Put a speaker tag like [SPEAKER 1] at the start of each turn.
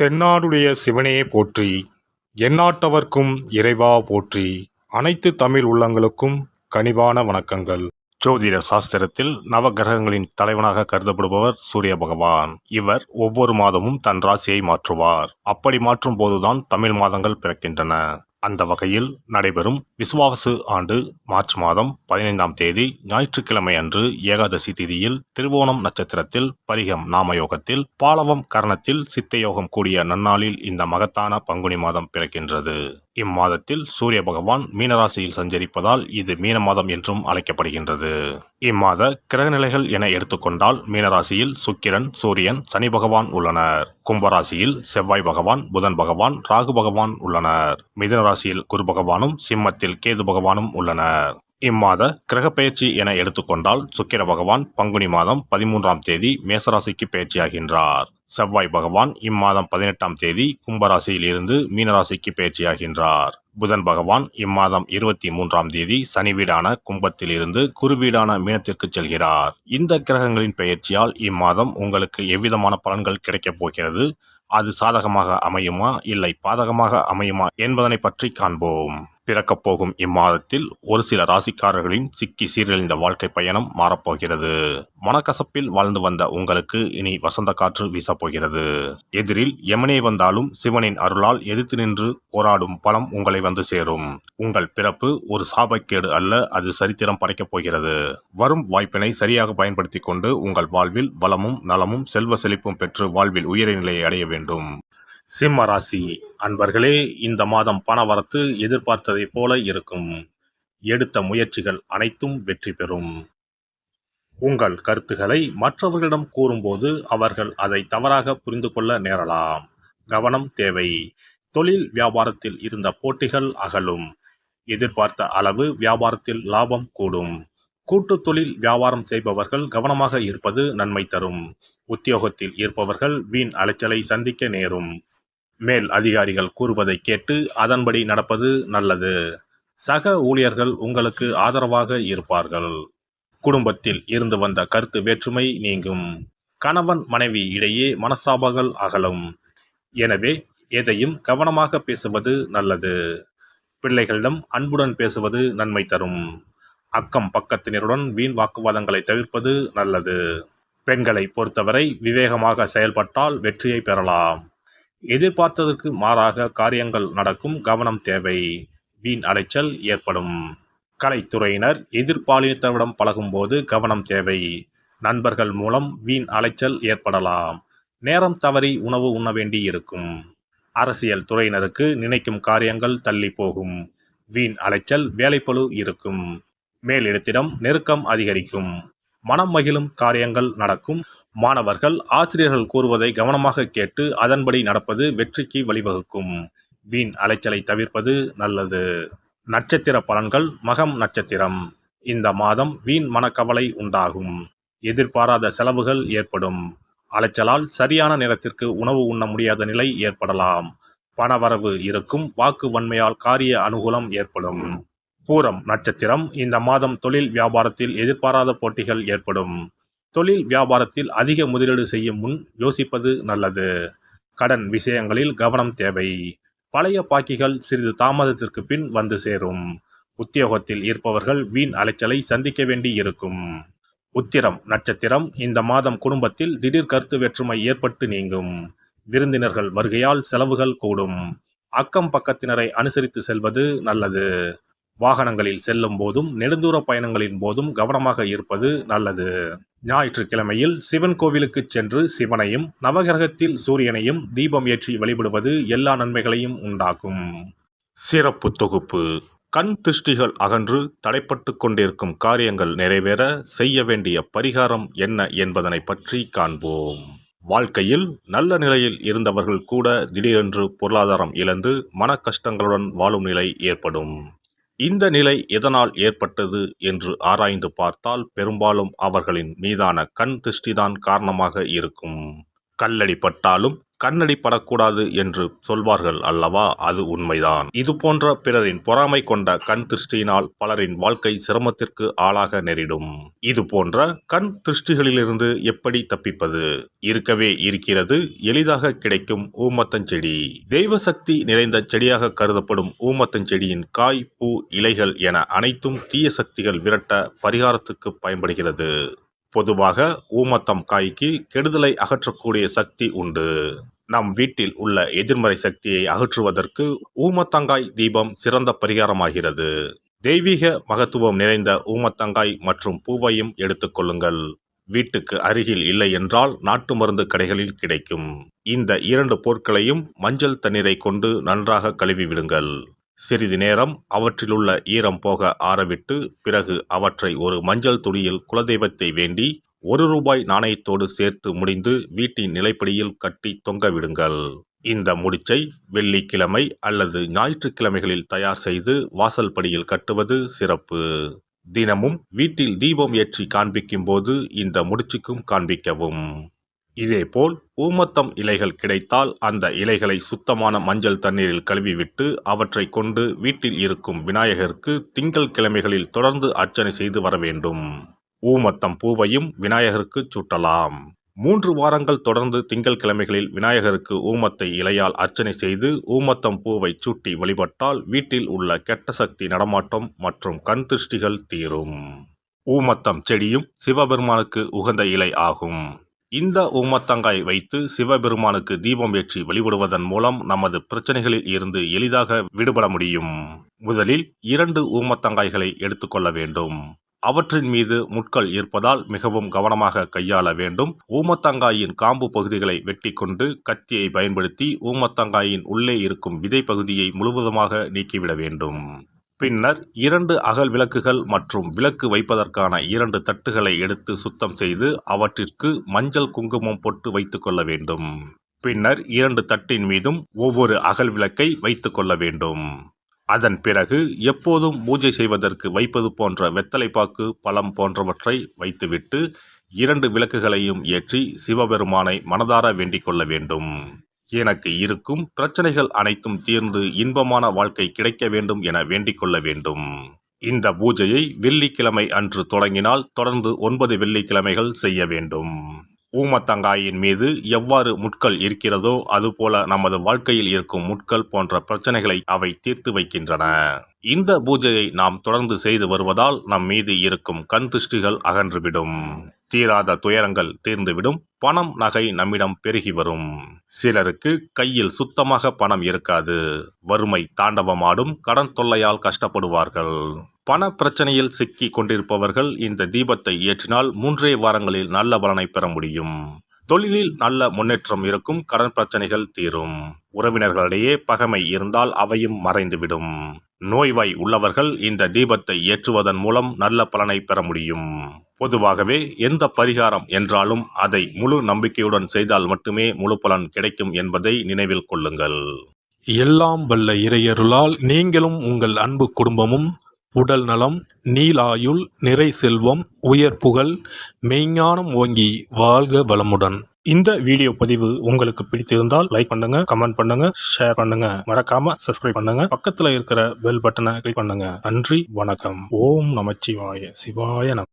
[SPEAKER 1] தென்னாடுடைய சிவனே போற்றி, எந்நாட்டவர்க்கும் இறைவா போற்றி, அனைத்து தமிழ் உள்ளங்களுக்கும் கனிவான வணக்கங்கள். ஜோதிட சாஸ்திரத்தில் நவகிரகங்களின் தலைவனாக கருதப்படுபவர் சூரிய பகவான். இவர் ஒவ்வொரு மாதமும் தன் ராசியை மாற்றுவார். அப்படி மாற்றும் போதுதான் தமிழ் மாதங்கள் பிறக்கின்றன. அந்த வகையில் நடைபெறும் விசுவாவசு ஆண்டு மார்ச் மாதம் 15ஆம் தேதி ஞாயிற்றுக்கிழமை அன்று ஏகாதசி திதியில் திருவோணம் நட்சத்திரத்தில் பரிகம் நாமயோகத்தில் பாலவம் கரணத்தில் சித்தயோகம் கூடிய நன்னாளில் இந்த மகத்தான பங்குனி மாதம் பிறக்கின்றது. இம்மாதத்தில் சூரிய பகவான் மீனராசியில் சஞ்சரிப்பதால் இது மீன மாதம் என்றும் அழைக்கப்படுகின்றது. இம்மாத கிரகநிலைகள் என எடுத்துக்கொண்டால் மீனராசியில் சுக்கிரன், சூரியன், சனி பகவான் உள்ளனர். கும்பராசியில் செவ்வாய் பகவான், புதன் பகவான், ராகு பகவான் உள்ளனர். மிதுன ராசியில் குரு பகவானும், சிம்மத்தில் கேது பகவானும் உள்ளனர். இம்மாத கிரகப்பெயர்ச்சி என எடுத்துக்கொண்டால் சுக்கிர பகவான் பங்குனி மாதம் 13ஆம் தேதி மேசராசிக்கு பயிற்சியாகின்றார். செவ்வாய் பகவான் இம்மாதம் 18ஆம் தேதி கும்பராசியில் இருந்து மீனராசிக்கு பயிற்சியாகின்றார். புதன் பகவான் இம்மாதம் 23ஆம் தேதி சனி வீடான கும்பத்தில் இருந்து குரு வீடான மீனத்திற்கு செல்கிறார். இந்த கிரகங்களின் பெயர்ச்சியால் இம்மாதம் உங்களுக்கு எவ்விதமான பலன்கள் கிடைக்கப் போகிறது, அது சாதகமாக அமையுமா இல்லை பாதகமாக அமையுமா என்பதனை பற்றி காண்போம். பிறக்கப் போகும் இம்மாதத்தில் ஒரு சில ராசிக்காரர்களின் சிக்கி சீரழிந்த வாழ்க்கை பயணம் மாறப்போகிறது. மனக்கசப்பில் வாழ்ந்து வந்த உங்களுக்கு இனி வசந்த காற்று வீசப்போகிறது. எதிரில் யமனே வந்தாலும் சிவனின் அருளால் எதிர்த்து நின்று போராடும் பலம் உங்களை வந்து சேரும். உங்கள் பிறப்பு ஒரு சாபக்கேடு அல்ல, அது சரித்திரம் படைக்கப் போகிறது. வரும் வாய்ப்பினை சரியாக பயன்படுத்தி கொண்டு உங்கள் வாழ்வில் வளமும் நலமும் செல்வ செழிப்பும் பெற்று வாழ்வில் உயரிய நிலையை அடைய வேண்டும். சிம்ம ராசி அன்பர்களே, இந்த மாதம் பண வரத்து எதிர்பார்த்ததை போல இருக்கும். எடுத்த முயற்சிகள் அனைத்தும் வெற்றி பெறும். உங்கள் கருத்துக்களை மற்றவர்களிடம் கூறும்போது அவர்கள் அதை தவறாக புரிந்து கொள்ள நேரலாம். கவனம் தேவை. தொழில் வியாபாரத்தில் இருந்த போட்டிகள் அகலும். எதிர்பார்த்த அளவு வியாபாரத்தில் லாபம் கூடும். கூட்டு தொழில் வியாபாரம் செய்பவர்கள் கவனமாக இருப்பது நன்மை தரும். உத்தியோகத்தில் இருப்பவர்கள் வீண் அலைச்சலை சந்திக்க நேரும். மேல் அதிகாரிகள் கூறுவதை கேட்டு அதன்படி நடப்பது நல்லது. சக ஊழியர்கள் உங்களுக்கு ஆதரவாக இருப்பார்கள். குடும்பத்தில் இருந்து வந்த கருத்து வேற்றுமை நீங்கும். கணவன் மனைவி இடையே மனஸ்தாபங்கள் அகலும். எனவே எதையும் கவனமாக பேசுவது நல்லது. பிள்ளைகளிடம் அன்புடன் பேசுவது நன்மை தரும். அக்கம் பக்கத்தினருடன் வீண் வாக்குவாதங்களை தவிர்ப்பது நல்லது. பெண்களை பொறுத்தவரை விவேகமாக செயல்பட்டால் வெற்றியை பெறலாம். எதிர்பார்த்ததற்கு மாறாக காரியங்கள் நடக்கும், கவனம் தேவை. வீண் அலைச்சல் ஏற்படும். கலைத்துறையினர் எதிர்பாலினத்தவரிடம் பழகும்போது கவனம் தேவை. நண்பர்கள் மூலம் வீண் அலைச்சல் ஏற்படலாம். நேரம் தவறி உணவு உண்ண வேண்டி இருக்கும். அரசியல் துறையினருக்கு நினைக்கும் காரியங்கள் தள்ளி போகும். வீண் அலைச்சல் வேலைப்பளு இருக்கும். மேலிடத்திடம் நெருக்கம் அதிகரிக்கும். மனம் மகிழும் காரியங்கள் நடக்கும். மாணவர்கள் ஆசிரியர்கள் கூறுவதை கவனமாக கேட்டு அதன்படி நடப்பது வெற்றிக்கு வழிவகுக்கும். வீண் அலைச்சலை தவிர்ப்பது நல்லது. நட்சத்திர பலன்கள். மகம் நட்சத்திரம். இந்த மாதம் வீண் மனக்கவலை உண்டாகும். எதிர்பாராத செலவுகள் ஏற்படும். அலைச்சலால் சரியான நேரத்திற்கு உணவு உண்ண முடியாத நிலை ஏற்படலாம். பணவரவு இருக்கும். வாக்கு வன்மையால் காரிய அனுகூலம் ஏற்படும். பூரம் நட்சத்திரம். இந்த மாதம் தொழில் வியாபாரத்தில் எதிர்பாராத போட்டிகள் ஏற்படும். தொழில் வியாபாரத்தில் அதிக முதலீடு செய்யும் முன் யோசிப்பது நல்லது. கடன் விஷயங்களில் கவனம் தேவை. பழைய பாக்கிகள் சிறிது தாமதத்திற்கு பின் வந்து சேரும். உத்தியோகத்தில் இருப்பவர்கள் வீண் அலைச்சலை சந்திக்க வேண்டி இருக்கும். உத்திரம் நட்சத்திரம். இந்த மாதம் குடும்பத்தில் திடீர் கருத்து வேற்றுமை ஏற்பட்டு நீங்கும். விருந்தினர்கள் வருகையால் செலவுகள் கூடும். அக்கம் பக்கத்தினரை அனுசரித்து செல்வது நல்லது. வாகனங்களில் செல்லும் போதும் நெடுந்தூர பயணங்களின் போதும் கவனமாக இருப்பது நல்லது. ஞாயிற்றுக்கிழமையில் சிவன் கோவிலுக்கு சென்று சிவனையும் நவகிரகத்தில் சூரியனையும் தீபம் ஏற்றி வழிபடுவது எல்லா நன்மைகளையும் உண்டாக்கும். சிறப்பு தொகுப்பு. கண் திருஷ்டிகள் அகன்று தடைப்பட்டு கொண்டிருக்கும் காரியங்கள் நிறைவேற செய்ய வேண்டிய பரிகாரம் என்ன என்பதனை பற்றி காண்போம். வாழ்க்கையில் நல்ல நிலையில் இருந்தவர்கள் கூட திடீரென்று பொருளாதாரம் இழந்து மன கஷ்டங்களுடன் வாழும் நிலை ஏற்படும். இந்த நிலை எதனால் ஏற்பட்டது என்று ஆராய்ந்து பார்த்தால் பெரும்பாலும் அவர்களின் மீதான கண் திருஷ்டிதான் காரணமாக இருக்கும். கல்லடி பட்டாலும் கண்ணடி படக்கூடாது என்று சொல்வார்கள் அல்லவா, அது உண்மைதான். இது போன்ற பிறரின் பொறாமை கொண்ட கண் திருஷ்டியினால் பலரின் வாழ்க்கை சிரமத்திற்கு ஆளாக நேரிடும். இது போன்ற கண் திருஷ்டிகளிலிருந்து எப்படி தப்பிப்பது? இருக்கவே இருக்கிறது எளிதாக கிடைக்கும் ஊமத்தஞ்செடி. தெய்வ சக்தி நிறைந்த செடியாக கருதப்படும் ஊமத்தஞ்செடியின் காய், பூ, இலைகள் என அனைத்தும் தீய சக்திகள் விரட்ட பரிகாரத்துக்கு பயன்படுகிறது. பொதுவாக ஊமத்தம் காய்க்கு கெடுதலை அகற்றக்கூடிய சக்தி உண்டு. நம் வீட்டில் உள்ள எதிர்மறை சக்தியை அகற்றுவதற்கு ஊமத்தங்காய் தீபம் சிறந்த பரிகாரமாகிறது. தெய்வீக மகத்துவம் நிறைந்த ஊமத்தங்காய் மற்றும் பூவையும் எடுத்துக்கொள்ளுங்கள். வீட்டுக்கு அருகில் இல்லை என்றால் நாட்டு மருந்து கடைகளில் கிடைக்கும். இந்த 2 பொருட்களையும் மஞ்சள் தண்ணீரை கொண்டு நன்றாக கழுவி விடுங்கள். சிறிது நேரம் அவற்றிலுள்ள ஈரம் போக ஆறவிட்டு பிறகு அவற்றை ஒரு மஞ்சள் துணியில் குலதெய்வத்தை வேண்டி ₹1 நாணயத்தோடு சேர்த்து முடிந்து வீட்டின் நிலைப்படியில் கட்டி தொங்க விடுங்கள். இந்த முடிச்சை வெள்ளிக்கிழமை அல்லது ஞாயிற்றுக்கிழமைகளில் தயார் செய்து வாசல் படியில் கட்டுவது சிறப்பு. தினமும் வீட்டில் தீபம் ஏற்றி காண்பிக்கும் போது இந்த முடிச்சுக்கும் காண்பிக்கவும். இதேபோல் ஊமத்தம் இலைகள் கிடைத்தால் அந்த இலைகளை சுத்தமான மஞ்சள் தண்ணீரில் கழுவிவிட்டு அவற்றை கொண்டு வீட்டில் இருக்கும் விநாயகருக்கு திங்கள் கிழமைகளில் தொடர்ந்து அர்ச்சனை செய்து வர வேண்டும். ஊமத்தம் பூவையும் விநாயகருக்கு சூட்டலாம். 3 வாரங்கள் தொடர்ந்து திங்கள் கிழமைகளில் விநாயகருக்கு ஊமத்தை இலையால் அர்ச்சனை செய்து ஊமத்தம் பூவை சூட்டி வழிபட்டால் வீட்டில் உள்ள கெட்ட சக்தி நடமாட்டம் மற்றும் கண் திருஷ்டிகள் தீரும். ஊமத்தம் செடியும் சிவபெருமானுக்கு உகந்த இலை ஆகும். இந்த ஊமத்தங்காய் வைத்து சிவபெருமானுக்கு தீபம் ஏற்றி வழிபடுவதன் மூலம் நமது பிரச்சனைகளில் இருந்து எளிதாக விடுபட முடியும். முதலில் 2 ஊமத்தங்காய்களை எடுத்துக்கொள்ள வேண்டும். அவற்றின் மீது முட்கள் இருப்பதால் மிகவும் கவனமாக கையாள வேண்டும். ஊமத்தங்காயின் காம்பு பகுதிகளை வெட்டி கொண்டு கத்தியை பயன்படுத்தி ஊமத்தங்காயின் உள்ளே இருக்கும் விதை பகுதியை முழுவதுமாக நீக்கிவிட வேண்டும். பின்னர் 2 அகல் விளக்குகள் மற்றும் விளக்கு வைப்பதற்கான 2 தட்டுகளை எடுத்து சுத்தம் செய்து அவற்றிற்கு மஞ்சள் குங்குமம் போட்டு வைத்துக் கொள்ள வேண்டும். பின்னர் 2 தட்டின் மீதும் ஒவ்வொரு அகல் விளக்கை வைத்துக் கொள்ள வேண்டும். அதன் பிறகு எப்போதும் பூஜை செய்வதற்கு வைப்பது போன்ற வெத்தலைப்பாக்கு, பழம் போன்றவற்றை வைத்துவிட்டு 2 விளக்குகளையும் ஏற்றி சிவபெருமானை மனதார வேண்டிக் கொள்ள வேண்டும். எனக்கு இருக்கும் பிரச்சனைகள் அனைத்தும் தீர்ந்து இன்பமான வாழ்க்கை கிடைக்க வேண்டும் என வேண்டிக் கொள்ள வேண்டும். இந்த பூஜையை வெள்ளிக்கிழமை அன்று தொடங்கினால் தொடர்ந்து 9 வெள்ளிக்கிழமைகள் செய்ய வேண்டும். ஊமத்தங்காயின் மீது எவ்வாறு முட்கள் இருக்கிறதோ அதுபோல நமது வாழ்க்கையில் இருக்கும் முட்கள் போன்ற பிரச்சனைகளை அவை தீர்த்து வைக்கின்றன. இந்த பூஜையை நாம் தொடர்ந்து செய்து வருவதால் நம் மீது இருக்கும் கண் திருஷ்டிகள் அகன்றுவிடும். தீராத துயரங்கள் தீர்ந்துவிடும். பணம், நகை நம்மிடம் பெருகி வரும். சிலருக்கு கையில் சுத்தமாக பணம் இருக்காது. வறுமை தாண்டவமாடும். கடன் தொல்லையால் கஷ்டப்படுவார்கள். பண பிரச்சனையில் சிக்கி கொண்டிருப்பவர்கள் இந்த தீபத்தை ஏற்றினால் 3 வாரங்களில் நல்ல பலனை பெற முடியும். தொழிலில் நல்ல முன்னேற்றம் இருக்கும். கடன் பிரச்சனைகள் தீரும். உறவினர்களிடையே பகைமை இருந்தால் அவையும் மறைந்துவிடும். நோய்வாய் உள்ளவர்கள் இந்த தீபத்தை ஏற்றுவதன் மூலம் நல்ல பலனை பெற முடியும். பொதுவாகவே எந்த பரிகாரம் என்றாலும் அதை முழு நம்பிக்கையுடன் செய்தால் மட்டுமே முழு பலன் கிடைக்கும் என்பதை நினைவில் கொள்ளுங்கள்.
[SPEAKER 2] எல்லாம் வல்ல இறையருளால் நீங்களும் உங்கள் அன்பு குடும்பமும் உடல் நலம், நீலாயுள், நிறை செல்வம், உயர் புகழ், மெய்ஞானம் ஓங்கி வாழ்க வளமுடன்.
[SPEAKER 1] இந்த வீடியோ பதிவு உங்களுக்கு பிடித்திருந்தால் லைக் பண்ணுங்க, கமெண்ட் பண்ணுங்க, ஷேர் பண்ணுங்க. மறக்காம சப்ஸ்கிரைப் பண்ணுங்க. பக்கத்துல இருக்கிற பெல் பட்டனை கிளிக் பண்ணுங்க. நன்றி, வணக்கம். ஓம் நமச்சிவாய. சிவாய நம.